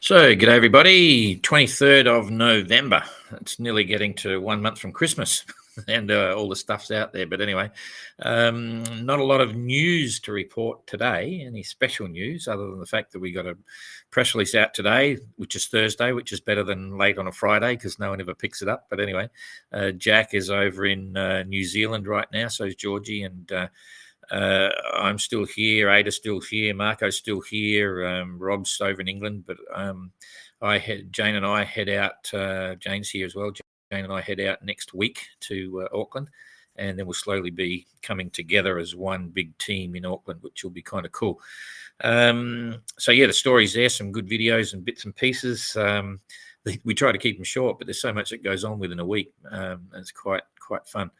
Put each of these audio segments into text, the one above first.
So, g'day everybody. 23rd of November. It's nearly getting to 1 month from Christmas, and all the stuff's out there. But anyway, not a lot of news to report today. Any special news other than the fact that we got a press release out today, which is Thursday, which is better than late on a Friday because no one ever picks it up. But anyway, Jack is over in New Zealand right now. So is Georgie, and I'm still here. Ada's still here. Marco's still here. Rob's over in England, but Jane and I head out. Jane's here as well. Jane and I head out next week to Auckland, and then we'll slowly be coming together as one big team in Auckland, which will be kind of cool. So yeah, the story's there. Some good videos and bits and pieces. We try to keep them short, but there's so much that goes on within a week. It's quite fun.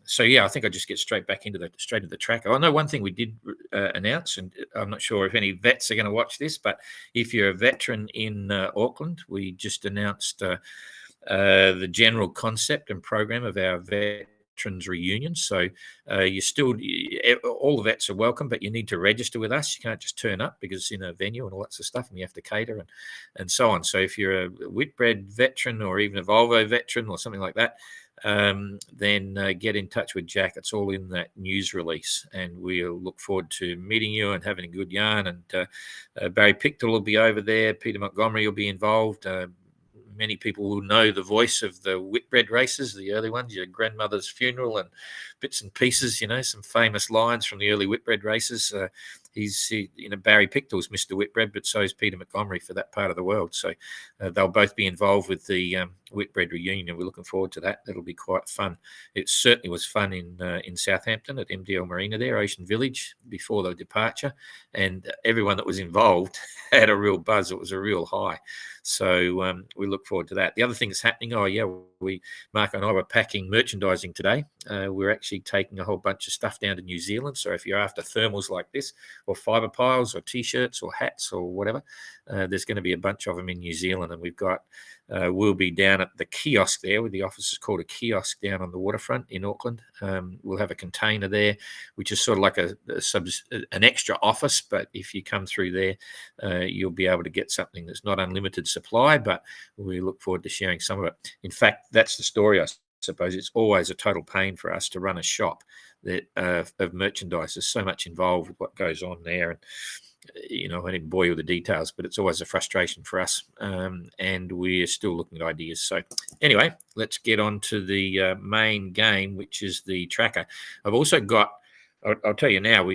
So yeah, I think I just get straight into the tracker. I know one thing we did announce, and I'm not sure if any vets are going to watch this, but if you're a veteran in Auckland, we just announced the general concept and program of our veterans reunion. So all the vets are welcome, but you need to register with us. You can't just turn up because it's in a venue and all that sort of stuff, and you have to cater and so on. So if you're a Whitbread veteran or even a Volvo veteran or something like that, then get in touch with Jack. It's all in that news release, and we'll look forward to meeting you and having a good yarn. And Barry Pictel will be over there. Peter Montgomery will be involved. Many people will know the voice of the Whitbread races, the early ones, your grandmother's funeral and bits and pieces, some famous lines from the early Whitbread races. Barry Pictel's Mr. Whitbread, but so is Peter Montgomery for that part of the world. So they'll both be involved with the Whitbread reunion. We're looking forward to that. That'll be quite fun. It certainly was fun in Southampton at MDL Marina there, Ocean Village, before the departure. And everyone that was involved had a real buzz. It was a real high. So we look forward to that. The other thing that's happening, Mark and I were packing merchandising today. We're actually taking a whole bunch of stuff down to New Zealand. So if you're after thermals like this, or fiber piles, or T-shirts, or hats, or whatever, there's going to be a bunch of them in New Zealand. And we'll be down at the kiosk there, where the office is called a kiosk down on the waterfront in Auckland. We'll have a container there, which is sort of like an extra office. But if you come through there, you'll be able to get something that's not unlimited supply, but we look forward to sharing some of it. In fact, that's the story, I suppose. It's always a total pain for us to run a shop of merchandise. There's so much involved with what goes on there, and I didn't bore you with the details, but it's always a frustration for us, and we're still looking at ideas. So anyway, let's get on to the main game, which is the tracker. I've also got, I'll tell you now,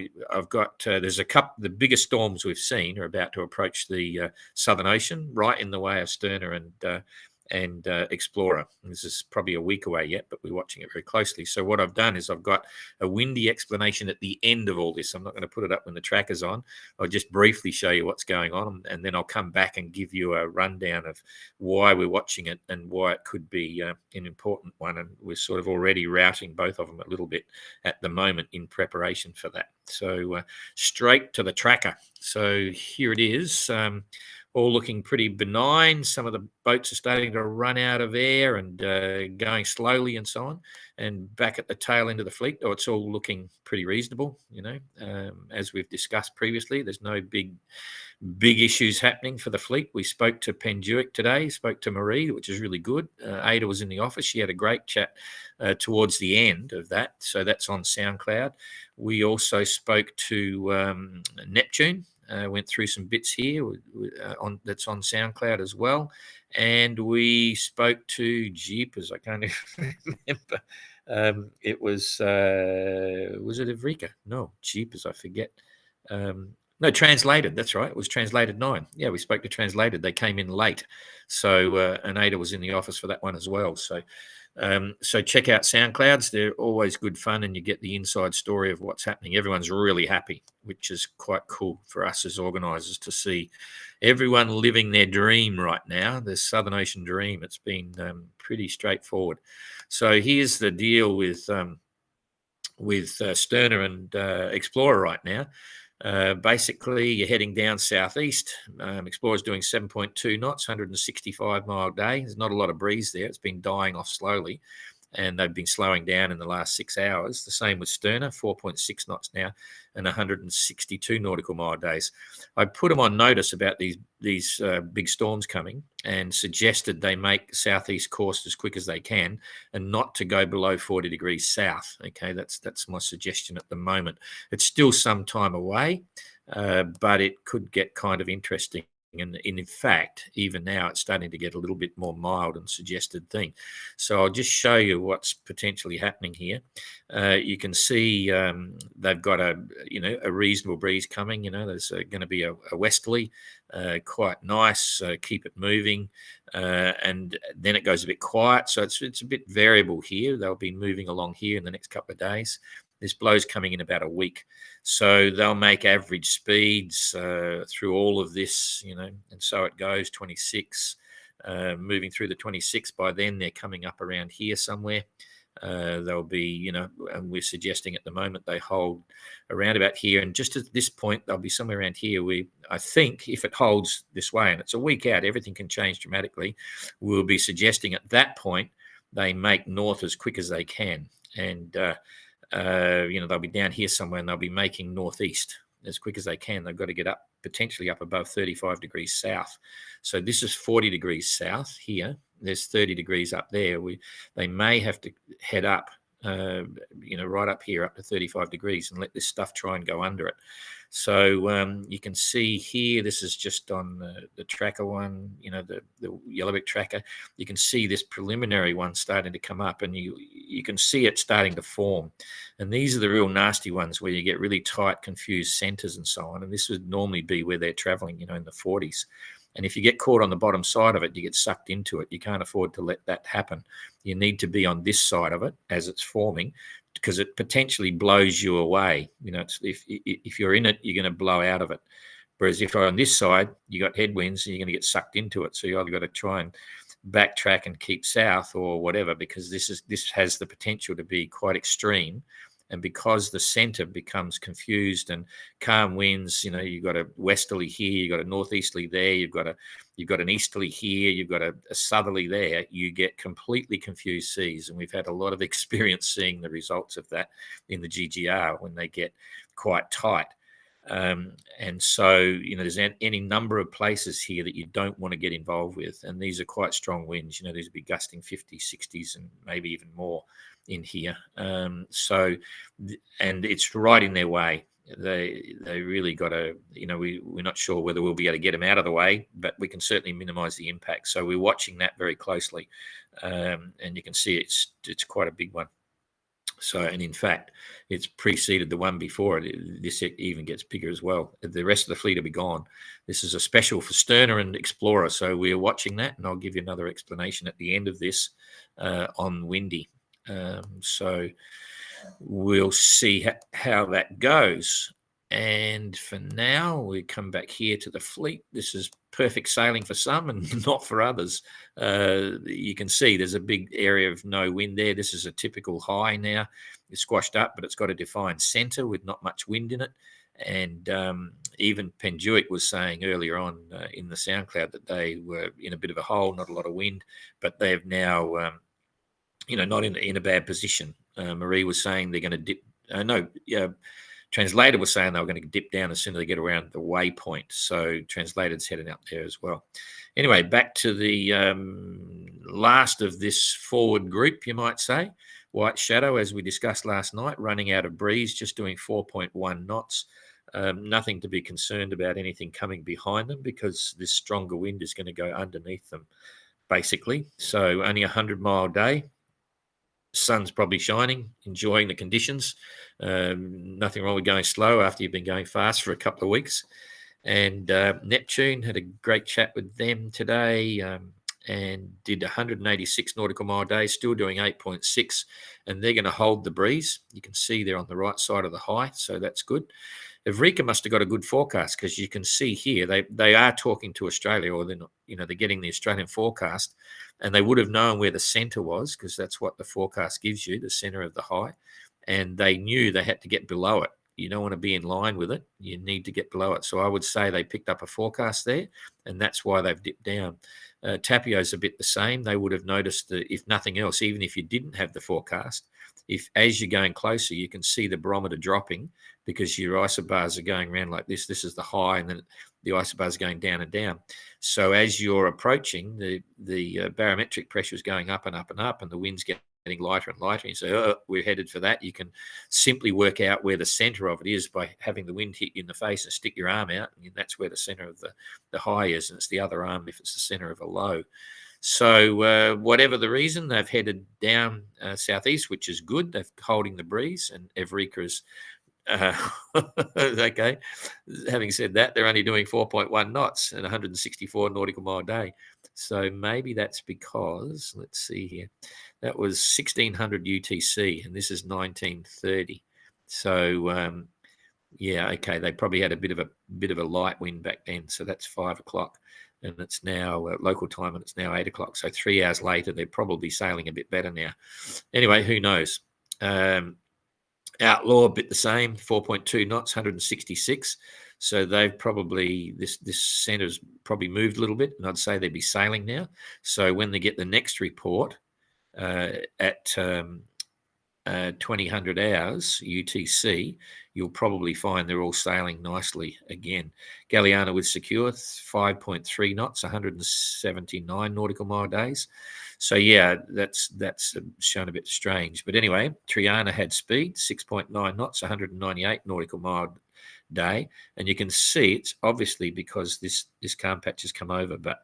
there's a couple, the biggest storms we've seen are about to approach the Southern Ocean, right in the way of Sterner and Explorer. This is probably a week away yet, but we're watching it very closely. So what I've done is I've got a windy explanation at the end of all this. I'm not going to put it up when the tracker's on. I'll just briefly show you what's going on, and then I'll come back and give you a rundown of why we're watching it and why it could be an important one. And we're sort of already routing both of them a little bit at the moment in preparation for that. So straight to the tracker. So here it is. All looking pretty benign. Some of the boats are starting to run out of air and going slowly and so on. And back at the tail end of the fleet, it's all looking pretty reasonable. As we've discussed previously, there's no big issues happening for the fleet. We spoke to Penduic today, spoke to Marie, which is really good. Ada was in the office. She had a great chat towards the end of that. So that's on SoundCloud. We also spoke to Neptune. Went through some bits here that's on SoundCloud as well, and we spoke to Jeepers. I can't even remember. It was it Evrika? No, Jeepers. I forget. No, Translated. That's right. It was Translated 9. Yeah, we spoke to Translated. They came in late, so and Ada was in the office for that one as well. So check out SoundClouds. They're always good fun, and you get the inside story of what's happening. Everyone's really happy, which is quite cool for us as organisers to see everyone living their dream right now, the Southern Ocean dream. It's been pretty straightforward. So here's the deal with Sterner and Explorer right now. Basically, you're heading down southeast. Explorer's doing 7.2 knots, 165 mile day. There's not a lot of breeze there. It's been dying off slowly. and they've been slowing down in the last 6 hours. The same with Sterna, 4.6 knots now, and 162 nautical mile days. I put them on notice about these big storms coming and suggested they make southeast course as quick as they can and not to go below 40 degrees south. Okay, that's my suggestion at the moment. It's still some time away, but it could get kind of interesting. And in fact, even now, it's starting to get a little bit more mild and suggested thing. So I'll just show you what's potentially happening here. You can see they've got a reasonable breeze coming. There's going to be a westerly, quite nice. Keep it moving, and then it goes a bit quiet. So it's a bit variable here. They'll be moving along here in the next couple of days. This blow's coming in about a week. So they'll make average speeds through all of this, and so it goes, 26, moving through the 26. By then, they're coming up around here somewhere. They'll be, and we're suggesting at the moment they hold around about here. And just at this point, they'll be somewhere around here. I think if it holds this way, and it's a week out, everything can change dramatically, we'll be suggesting at that point they make north as quick as they can. And they'll be down here somewhere and they'll be making northeast as quick as they can. They've got to get up, potentially up above 35 degrees south. So this is 40 degrees south here. There's 30 degrees up there. They may have to head up, right up here, up to 35 degrees and let this stuff try and go under it. So you can see here, this is just on the tracker one, the Yellowbick tracker. You can see this preliminary one starting to come up, and you can see it starting to form. And these are the real nasty ones where you get really tight, confused centers and so on. And this would normally be where they're traveling, in the 40s. And if you get caught on the bottom side of it, you get sucked into it. You can't afford to let that happen. You need to be on this side of it as it's forming, because it potentially blows you away. If you're in it, you're going to blow out of it. Whereas if you're on this side, you got headwinds and you're going to get sucked into it. So you either got to try and backtrack and keep south or whatever, because this has the potential to be quite extreme. And because the center becomes confused and calm winds, you've got a westerly here, you've got a northeasterly there, you've got an easterly here, you've got a southerly there, you get completely confused seas. And we've had a lot of experience seeing the results of that in the GGR when they get quite tight. And so, there's any number of places here that you don't want to get involved with. And these are quite strong winds. These would be gusting 50, 60s, and maybe even more in here. And it's right in their way. They really got to, we're not sure whether we'll be able to get them out of the way, but we can certainly minimize the impact. So we're watching that very closely. And you can see it's quite a big one. So, and in fact, it's preceded the one before it. This even gets bigger as well. The rest of the fleet will be gone. This is a special for Sterna and Explorer. So we're watching that, and I'll give you another explanation at the end of this on Windy. So we'll see how that goes. And for now, we come back here to the fleet. This is perfect sailing for some and not for others. You can see there's a big area of no wind there. This is a typical high now. It's squashed up, but it's got a defined center with not much wind in it. And even Penduic was saying earlier on in the SoundCloud that they were in a bit of a hole, not a lot of wind, but they have now, not in a bad position. Marie was saying they're going to dip. Translator was saying they were going to dip down as soon as they get around the waypoint. So Translated's heading up there as well. Anyway, back to the last of this forward group, you might say. White Shadow, as we discussed last night, running out of breeze, just doing 4.1 knots. Nothing to be concerned about anything coming behind them, because this stronger wind is going to go underneath them, basically. So only 100-mile day. Sun's probably shining, enjoying the conditions. Nothing wrong with going slow after you've been going fast for a couple of weeks. And Neptune, had a great chat with them today and did 186 nautical mile days, still doing 8.6. And they're going to hold the breeze. You can see they're on the right side of the high, so that's good. Evrika must have got a good forecast, because you can see here they are talking to Australia, or they're not, they're getting the Australian forecast, and they would have known where the center was, because that's what the forecast gives you, the center of the high, and they knew they had to get below it. you don't want to be in line with it. You need to get below it. So I would say they picked up a forecast there, and that's why they've dipped down. Tapio's a bit the same. They would have noticed that if nothing else, even if you didn't have the forecast, if as you're going closer, you can see the barometer dropping because your isobars are going around like this. This is the high, and then the isobars are going down and down. So as you're approaching, the barometric pressure is going up and up and up, and the wind's getting lighter and lighter. And you say, oh, we're headed for that. You can simply work out where the center of it is by having the wind hit you in the face and stick your arm out, and that's where the center of the high is, and it's the other arm if it's the center of a low. So whatever the reason, they've headed down southeast, which is good. They're holding the breeze, and Evrika okay. Having said that, they're only doing 4.1 knots and 164 nautical mile a day. So maybe that's because, let's see here, that was 1600 UTC, and this is 1930. So yeah, okay, they probably had a bit of a light wind back then. So that's 5 o'clock. And it's now local time, and it's now 8 o'clock. So 3 hours later, they're probably sailing a bit better now. Anyway, who knows? Outlaw, a bit the same, 4.2 knots, 166. So they've probably, this centre's probably moved a little bit, and I'd say they'd be sailing now. So when they get the next report at 2000 hours UTC, you'll probably find they're all sailing nicely again. Galiana was secure, 5.3 knots, 179 nautical mile days. So yeah, that's shown a bit strange. But anyway, Triana had speed, 6.9 knots, 198 nautical mile day. And you can see it's obviously because this calm patch has come over, but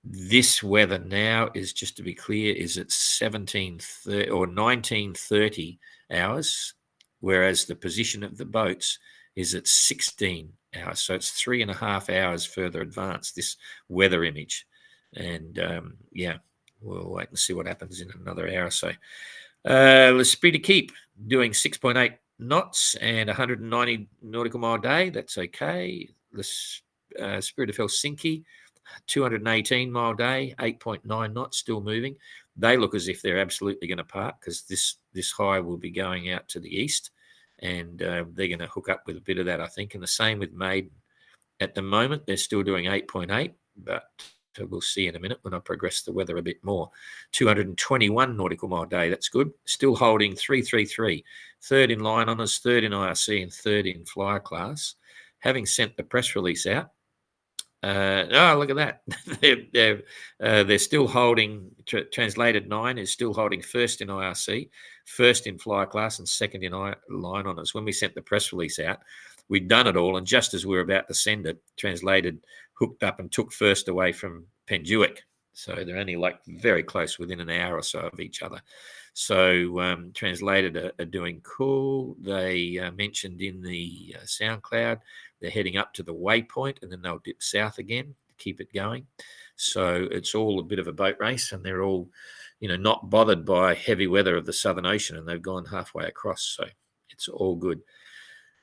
this weather now is, just to be clear, is at 17:30 or 19:30 hours, whereas the position of the boats is at 16 hours. So it's 3.5 hours further advanced, this weather image. And yeah, we'll wait and see what happens in another hour or so. L'Esprit d'Équipe doing 6.8 knots and 190 nautical mile a day. That's okay. The Spirit of Helsinki, 218 mile a day, 8.9 knots, still moving. They look as if they're absolutely going to park, because this high will be going out to the east, and they're going to hook up with a bit of that, I think. And the same with Maiden. At the moment, they're still doing 8.8, but we'll see in a minute when I progress the weather a bit more. 221 nautical mile a day, that's good. Still holding 333, third in line honours, third in IRC, and third in flyer class. Having sent the press release out, look at that. They're still holding, translated 9 is still holding first in IRC, first in flyer class, and second in line honours. When we sent the press release out, we'd done it all, and just as we were about to send it, translated hooked up and took first away from Penduic. So they're only like very close, within an hour or so of each other. So translated are doing cool. They mentioned in the SoundCloud they're heading up to the waypoint, and then they'll dip south again to keep it going. So it's all a bit of a boat race, and they're all, not bothered by heavy weather of the Southern Ocean, and they've gone halfway across. So it's all good.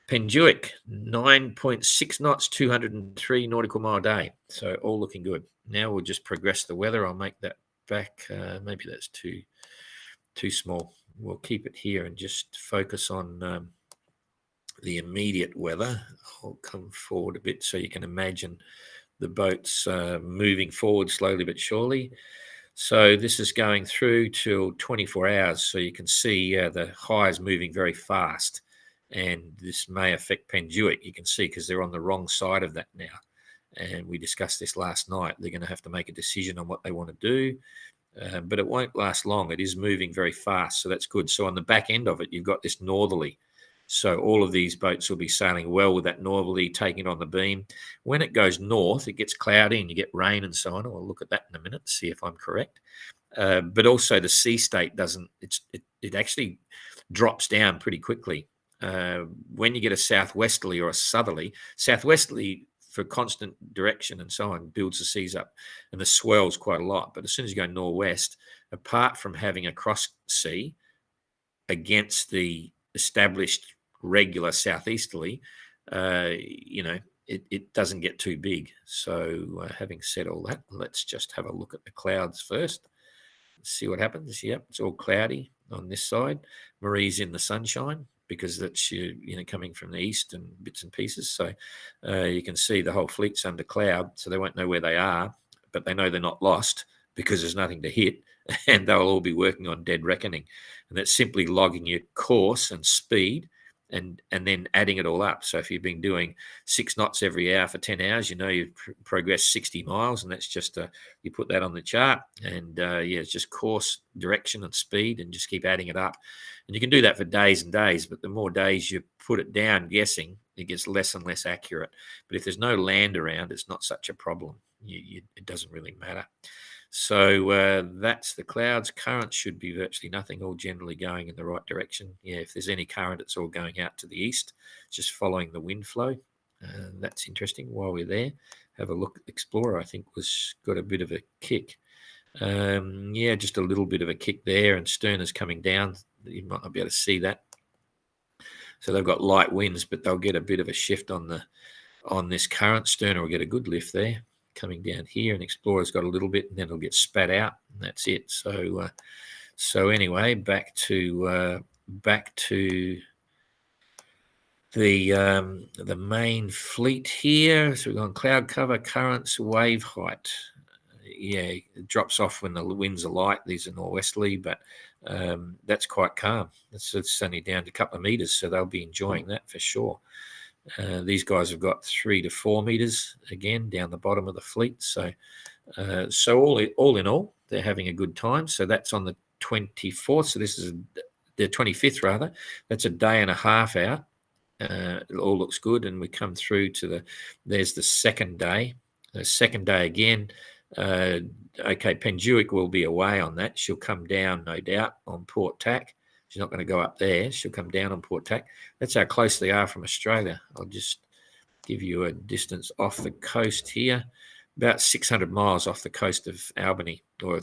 Penduic, 9.6 knots, 203 nautical mile a day. So all looking good. Now we'll just progress the weather. I'll make that back. Maybe that's too small. We'll keep it here and just focus on the immediate weather. I'll come forward a bit so you can imagine the boats moving forward slowly but surely. So this is going through till 24 hours. So you can see the high is moving very fast, and this may affect Penduic. You can see because they're on the wrong side of that now. And we discussed this last night. They're going to have to make a decision on what they want to do. But it won't last long. It is moving very fast, so that's good. So on the back end of it, you've got this northerly. So all of these boats will be sailing well with that northerly, taking it on the beam. When it goes north, it gets cloudy and you get rain and so on. I'll look at that in a minute, see if I'm correct. But also the sea state doesn't, it actually drops down pretty quickly. When you get a southwesterly or a southerly for constant direction and so on, builds the seas up and the swells quite a lot. But as soon as you go northwest, apart from having a cross sea against the established regular southeasterly, it doesn't get too big. So having said all that, let's just have a look at the clouds first. See what happens. Yep, it's all cloudy on this side. Marie's in the sunshine. because that's coming from the east and bits and pieces. So you can see the whole fleet's under cloud, so they won't know where they are, but they know they're not lost because there's nothing to hit, and they'll all be working on dead reckoning. And that's simply logging your course and speed and then adding it all up. So if you've been doing 6 knots every hour for 10 hours, you've progressed 60 miles, and that's just you put that on the chart, and it's just course, direction, and speed, and just keep adding it up. And you can do that for days and days, but the more days you put it down guessing, it gets less and less accurate. But if there's no land around, it's not such a problem. It doesn't really matter. So that's the clouds. Currents should be virtually nothing, all generally going in the right direction. Yeah, if there's any current, it's all going out to the east, just following the wind flow. That's interesting. While we're there, have a look at Explorer. I think was got a bit of a kick. Just a little bit of a kick there, and Sterna's coming down. You might not be able to see that. So they've got light winds, but they'll get a bit of a shift on this current. Sterna will get a good lift there, coming down here, and Explorer's got a little bit, and then it'll get spat out, and that's it. So anyway, back to the main fleet here. So we've got cloud cover, currents, wave height. Yeah, it drops off when the winds are light. These are northwesterly, but that's quite calm. It's only down to a couple of meters, so they'll be enjoying that for sure. These guys have got 3 to 4 meters again down the bottom of the fleet. So all in all, they're having a good time. So that's on the 24th. So this is the 25th rather. That's a day and a half out. It all looks good, and we come through to there's the second day. The second day again. Okay, Penduic will be away on that. She'll come down, no doubt, on Port Tack. She's not going to go up there. She'll come down on Port Tack. That's how close they are from Australia. I'll just give you a distance off the coast here, about 600 miles off the coast of Albany, or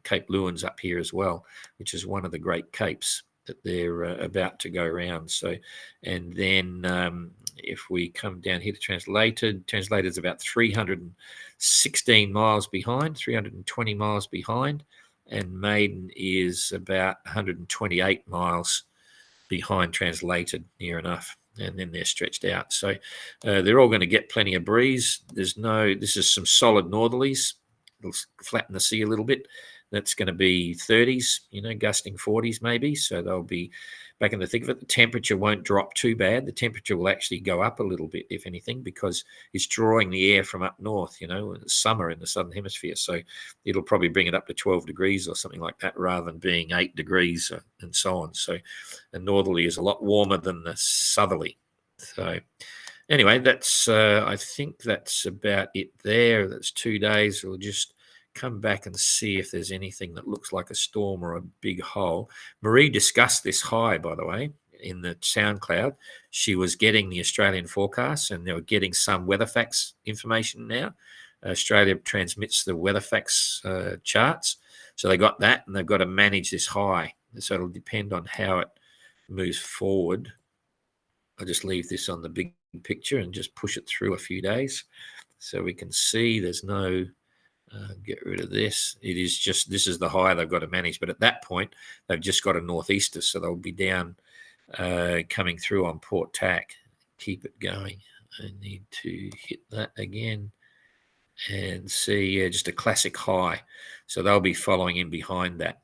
Cape Lewin's up here as well, which is one of the great capes that they're about to go around. So, and then if we come down here to Translated is about 316 miles behind, 320 miles behind. And Maiden is about 128 miles behind Translated, near enough, and then they're stretched out. So they're all going to get plenty of breeze. This is some solid northerlies. It'll flatten the sea a little bit. That's going to be 30s, gusting 40s maybe. So they'll be back in the thick of it. The temperature won't drop too bad. The temperature will actually go up a little bit, if anything, because it's drawing the air from up north, it's summer in the southern hemisphere. So it'll probably bring it up to 12 degrees or something like that, rather than being 8 degrees and so on. So a northerly is a lot warmer than the southerly. So anyway, that's I think that's about it there. That's 2 days. We'll just come back and see if there's anything that looks like a storm or a big hole. Marie discussed this high, by the way, in the SoundCloud. She was getting the Australian forecasts, and they were getting some WeatherFax information now. Australia transmits the WeatherFax charts. So they got that, and they've got to manage this high. So it'll depend on how it moves forward. I'll just leave this on the big picture and just push it through a few days so we can see there's no... get rid of this. It is just, this is the high they've got to manage. But at that point, they've just got a northeaster, so they'll be down coming through on Port Tack. Keep it going. I need to hit that again and see, just a classic high. So they'll be following in behind that.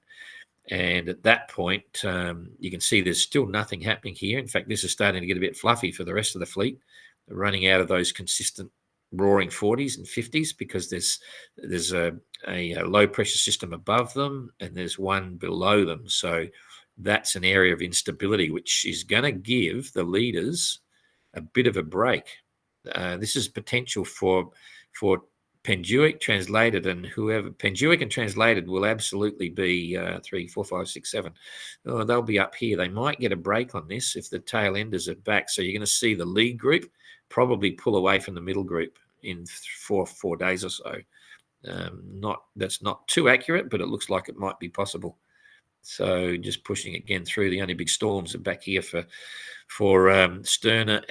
And at that point, you can see there's still nothing happening here. In fact, this is starting to get a bit fluffy for the rest of the fleet. They're running out of those consistent roaring 40s and 50s, because there's a low pressure system above them and there's one below them. So that's an area of instability, which is going to give the leaders a bit of a break. This is potential for Penduic, Translated, and whoever. Penduic and Translated will absolutely be 3, 4, 5, 6, 7. Oh, they'll be up here. They might get a break on this if the tail enders are back. So you're going to see the lead group probably pull away from the middle group in 4 days or so. That's not too accurate, but it looks like it might be possible. So just pushing again through. The only big storms are back here for Sterna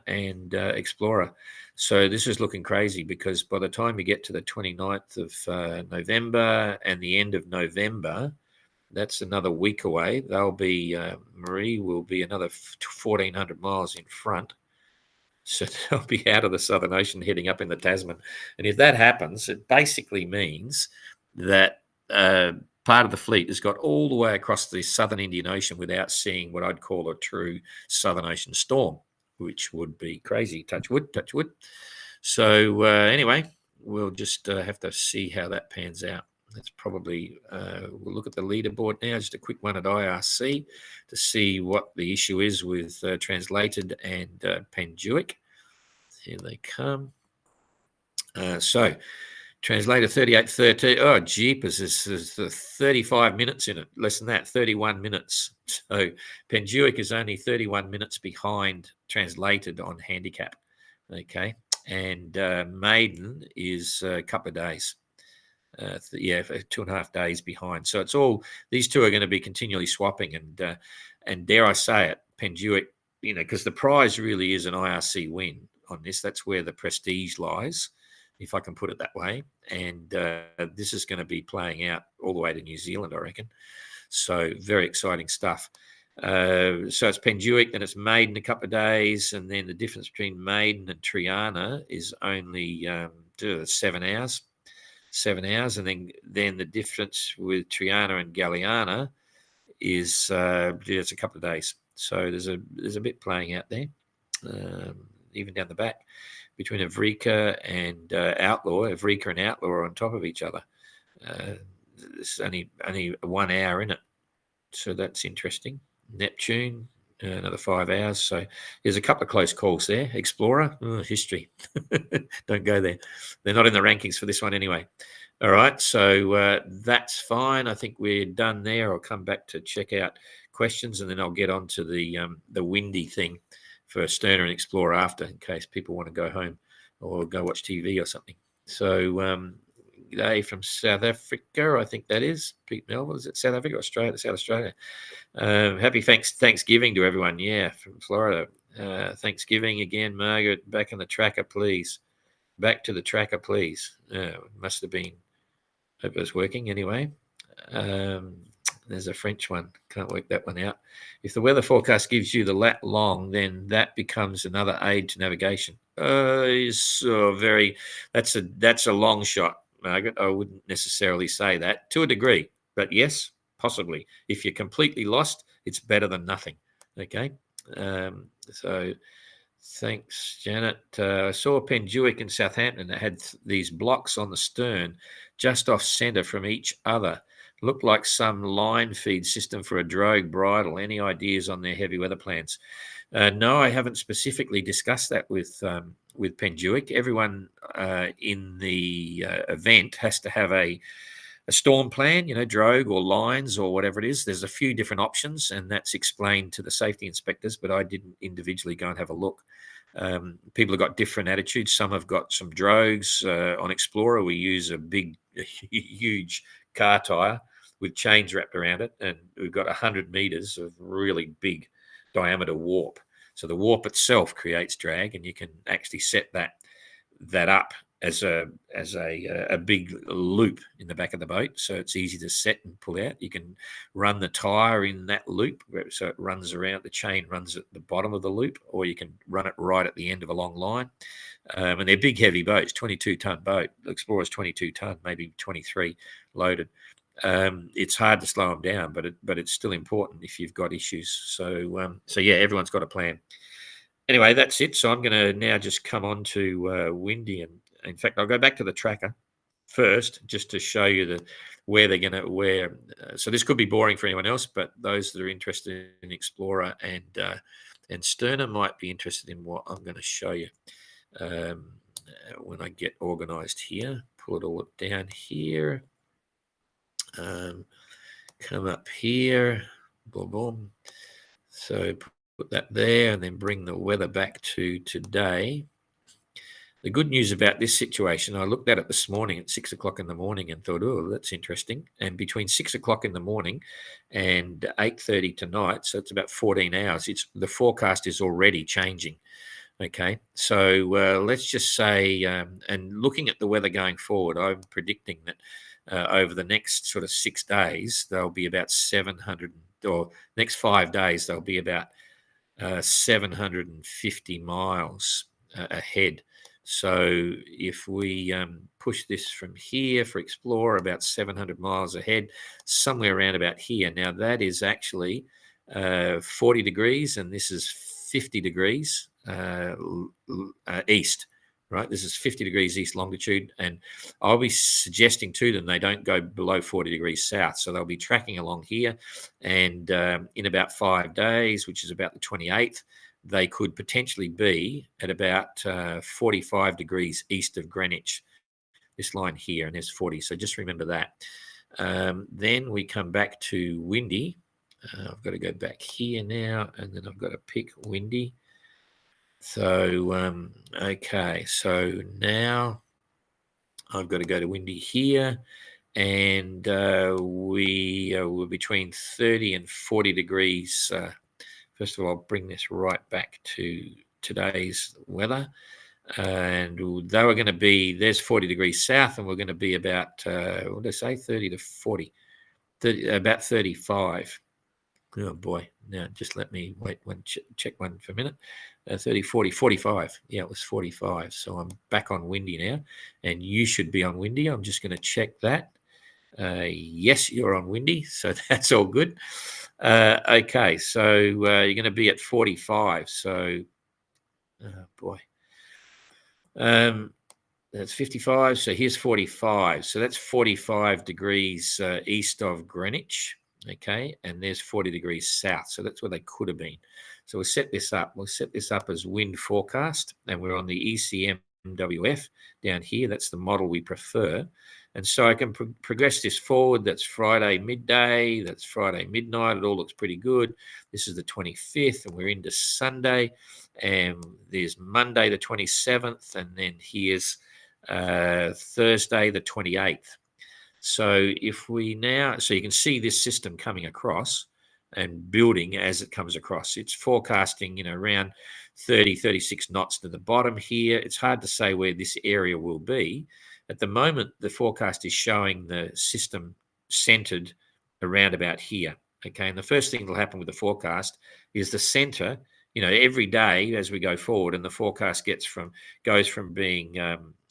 and Explorer. So this is looking crazy, because by the time we get to the 29th of November and the end of November, That's another week away. They'll be Marie will be another 1,400 miles in front. So they'll be out of the Southern Ocean heading up in the Tasman. And if that happens, it basically means that part of the fleet has got all the way across the Southern Indian Ocean without seeing what I'd call a true Southern Ocean storm, which would be crazy. Touch wood, touch wood. So anyway, we'll just have to see how that pans out. That's probably, we'll look at the leaderboard now, just a quick one at IRC to see what the issue is with Translated and Penduic. Here they come. So Translated 38:13. Oh, jeepers, there's 35 minutes in it, less than that, 31 minutes. So Penduic is only 31 minutes behind Translated on handicap. Okay. And Maiden is a couple of days. 2.5 days behind. So it's all, these two are going to be continually swapping, and dare I say it, Penduic, because the prize really is an IRC win on this. That's where the prestige lies, if I can put it that way. And this is going to be playing out all the way to New Zealand, I reckon. So very exciting stuff. So it's Penduic, then it's Maiden a couple of days, and then the difference between Maiden and Triana is only 7 hours. 7 hours, and then the difference with Triana and Galliana is it's a couple of days. So there's a bit playing out there, even down the back between Avrika and Outlaw. Avrika and Outlaw are on top of each other. There's only 1 hour in it, so that's interesting. Neptune, another 5 hours. So there's a couple of close calls there. Explorer, history. Don't go there. They're not in the rankings for this one anyway. All right, so that's fine. I think we're done there. I'll come back to check out questions, and then I'll get on to the windy thing for Sterner and Explorer after, in case people want to go home or go watch TV or something. So they from South Africa, I think that is. Pete Melville, is it South Africa or Australia? South Australia. Happy Thanksgiving to everyone. Yeah, from Florida. Thanksgiving again, Margaret. Back in the tracker, please. Back to the tracker, please. Must have been. Hope it was working anyway. There's a French one. Can't work that one out. If the weather forecast gives you the lat long, then that becomes another aid to navigation. That's a long shot, Margaret. I wouldn't necessarily say that to a degree, but yes, possibly. If you're completely lost, it's better than nothing. Okay. So thanks, Janet. I saw a Penduic in Southampton that had these blocks on the stern just off centre from each other. Looked like some line feed system for a drogue bridle. Any ideas on their heavy weather plans? No, I haven't specifically discussed that with Penduic. Everyone in the event has to have a storm plan, drogue or lines or whatever it is. There's a few different options, and that's explained to the safety inspectors, but I didn't individually go and have a look. People have got different attitudes. Some have got some drogues. On Explorer, we use a huge car tire with chains wrapped around it, and we've got 100 meters of really big diameter warp. So the warp itself creates drag, and you can actually set that up as a big loop in the back of the boat, so it's easy to set and pull out. You can run the tire in that loop, so it runs around. The chain runs at the bottom of the loop, or you can run it right at the end of a long line. And they're big, heavy boats, 22-ton boat. The Explorer's 22-ton, maybe 23 loaded. It's hard to slow them down, but it's still important if you've got issues. So yeah, everyone's got a plan. Anyway, that's it. So I'm going to now just come on to windy, and in fact, I'll go back to the tracker first just to show you where they're going to so this could be boring for anyone else, but those that are interested in Explorer and Sterner might be interested in what I'm going to show you when I get organized here. Pull it all down here. Come up here, boom, boom. So put that there, and then bring the weather back to today. The good news about this situation, I looked at it this morning at 6 o'clock in the morning and thought, oh, that's interesting. And between 6 o'clock in the morning and 8:30 tonight, so it's about 14 hours, the forecast is already changing. Okay, so let's just say, and looking at the weather going forward, I'm predicting that over the next sort of 6 days, they'll be about 700, or next 5 days, they'll be about 750 miles ahead. So if we push this from here for Explorer about 700 miles ahead, somewhere around about here. Now that is actually 40 degrees, and this is 50 degrees east, right? This is 50 degrees east longitude, and I'll be suggesting to them they don't go below 40 degrees south. So they'll be tracking along here, and in about 5 days, which is about the 28th, they could potentially be at about 45 degrees east of Greenwich. This line here, and there's 40. So just remember that. Then we come back to Windy. I've got to go back here now, and then I've got to pick Windy. So, okay, so now I've got to go to Windy here, and we're between 30 and 40 degrees. First of all, I'll bring this right back to today's weather. And they were going to be, there's 40 degrees south, and we're going to be about, what did I say, 30 to 40, 30, about 35. Oh boy, now just let me wait check one for a minute. 30, 40, 45. Yeah, it was 45. So I'm back on Windy now, and you should be on Windy. I'm just going to check that. Yes, you're on Windy, so that's all good. Okay, so you're going to be at 45. So, oh boy. That's 55. So here's 45. So that's 45 degrees east of Greenwich. Okay, and there's 40 degrees south. So that's where they could have been. So we'll set this up. We'll set this up as wind forecast, and we're on the ECMWF down here. That's the model we prefer. And so I can progress this forward. That's Friday midday. That's Friday midnight. It all looks pretty good. This is the 25th, and we're into Sunday. And there's Monday the 27th, and then here's Thursday the 28th. So if we now, so you can see this system coming across and building as it comes across. It's forecasting, around 30, 36 knots to the bottom here. It's hard to say where this area will be. At the moment, the forecast is showing the system centered around about here. Okay, and the first thing that will happen with the forecast is the center, every day as we go forward, and the forecast goes from being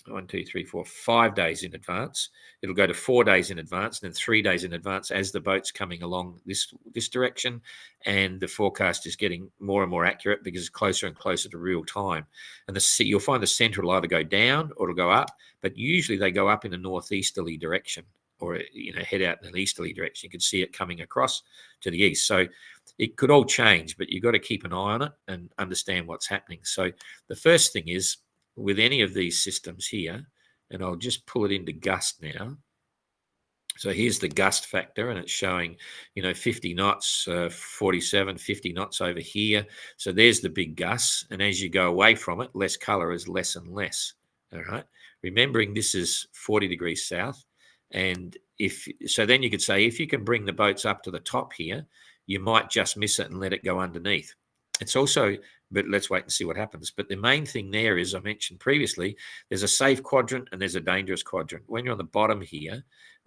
1, 2, 3, 4, 5 days in advance. It'll go to 4 days in advance, and then 3 days in advance as the boat's coming along this direction, and the forecast is getting more and more accurate because it's closer and closer to real time. And you'll find the center will either go down or it'll go up, but usually they go up in a northeasterly direction, or head out in an easterly direction. You can see it coming across to the east. So it could all change, but you've got to keep an eye on it and understand what's happening. So the first thing is, with any of these systems here, and I'll just pull it into gust now. So here's the gust factor, and it's showing, 50 knots, 47, 50 knots over here. So there's the big gusts. And as you go away from it, less color is less and less. All right. Remembering this is 40 degrees south. And then you could say, if you can bring the boats up to the top here, you might just miss it and let it go underneath. It's also, but let's wait and see what happens. But the main thing there is, I mentioned previously, there's a safe quadrant and there's a dangerous quadrant. When you're on the bottom here,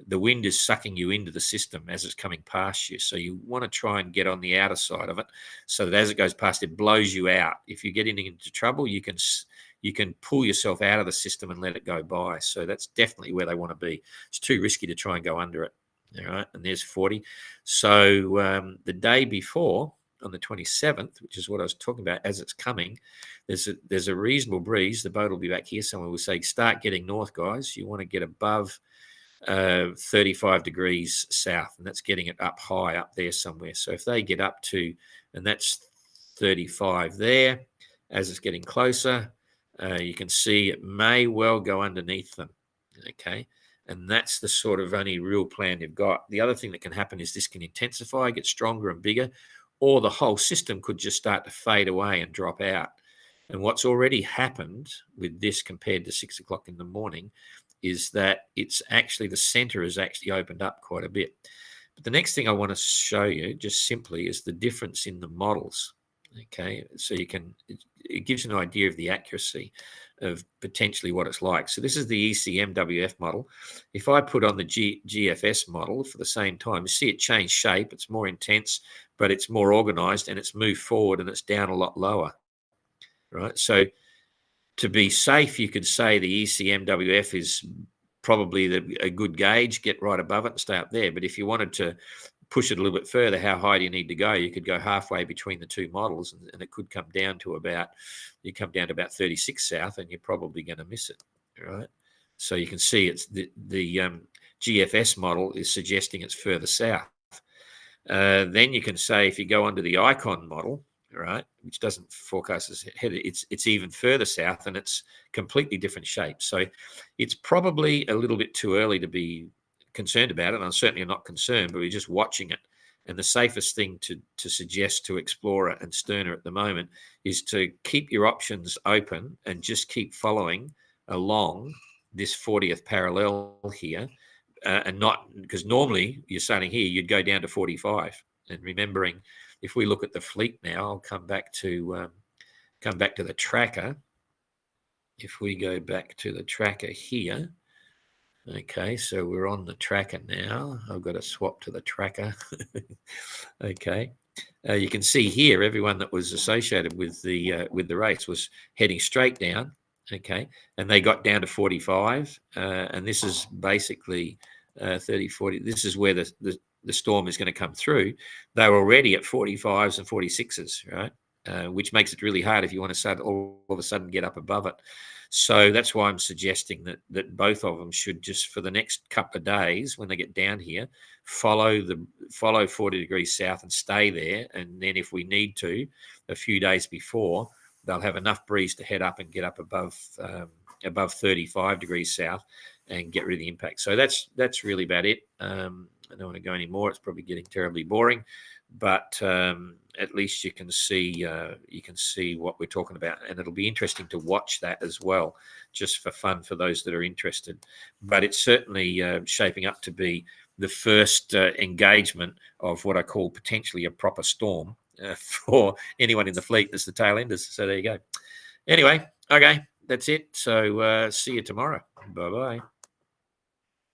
the wind is sucking you into the system as it's coming past you. So you want to try and get on the outer side of it so that as it goes past, it blows you out. If you're getting into trouble, you can pull yourself out of the system and let it go by. So that's definitely where they want to be. It's too risky to try and go under it. All right, and there's 40. So the day before, on the 27th, which is what I was talking about, as it's coming, there's a reasonable breeze. The boat will be back here. Someone will say, start getting north, guys. You want to get above 35 degrees south, and that's getting it up high up there somewhere. So if they get up to, and that's 35 there, as it's getting closer, you can see it may well go underneath them. Okay. And that's the sort of only real plan you've got. The other thing that can happen is this can intensify, get stronger and bigger, or the whole system could just start to fade away and drop out. And what's already happened with this compared to 6 o'clock in the morning is that it's actually, the center has actually opened up quite a bit. But the next thing I want to show you just simply is the difference in the models. Okay, so it gives you an idea of the accuracy. of potentially what it's like. So this is the ECMWF model. If I put on the GFS model for the same time, you see it change shape. It's more intense, but it's more organized, and it's moved forward, and it's down a lot lower, right? So to be safe, you could say the ECMWF is probably a good gauge, get right above it and stay up there. But if you wanted to push it a little bit further, how high do you need to go? You could go halfway between the two models, and it could come down to about 36 south, and you're probably going to miss it, right? So you can see it's the GFS model is suggesting it's further south. Then you can say if you go under the ICON model, right, which doesn't forecast as head, it's even further south, and it's completely different shape. So it's probably a little bit too early to be concerned about it. I'm certainly not concerned, but we're just watching it. And the safest thing to suggest to Explorer and Sterna at the moment is to keep your options open and just keep following along this 40th parallel here, and not, because normally you're starting here, you'd go down to 45. And remembering, if we look at the fleet now, I'll come back to the tracker. If we go back to the tracker here, okay, so we're on the tracker now. I've got to swap to the tracker. Okay, you can see here everyone that was associated with the race was heading straight down. Okay, and they got down to 45, and this is basically 30, 40. This is where the storm is going to come through. They were already at 45s and 46s, right? Which makes it really hard if you want to all of a sudden get up above it. So that's why I'm suggesting that both of them should just, for the next couple of days, when they get down here, follow 40 degrees south and stay there. And then if we need to, a few days before, they'll have enough breeze to head up and get up above 35 degrees south and get rid of the impact. So that's really about it. I don't want to go any more. It's probably getting terribly boring, but at least you can see what we're talking about, and it'll be interesting to watch that as well, just for fun for those that are interested. But it's certainly shaping up to be the first engagement of what I call potentially a proper storm for anyone in the fleet that's the tail enders. So there you go. Anyway, okay, that's it. So see you tomorrow. Bye-bye.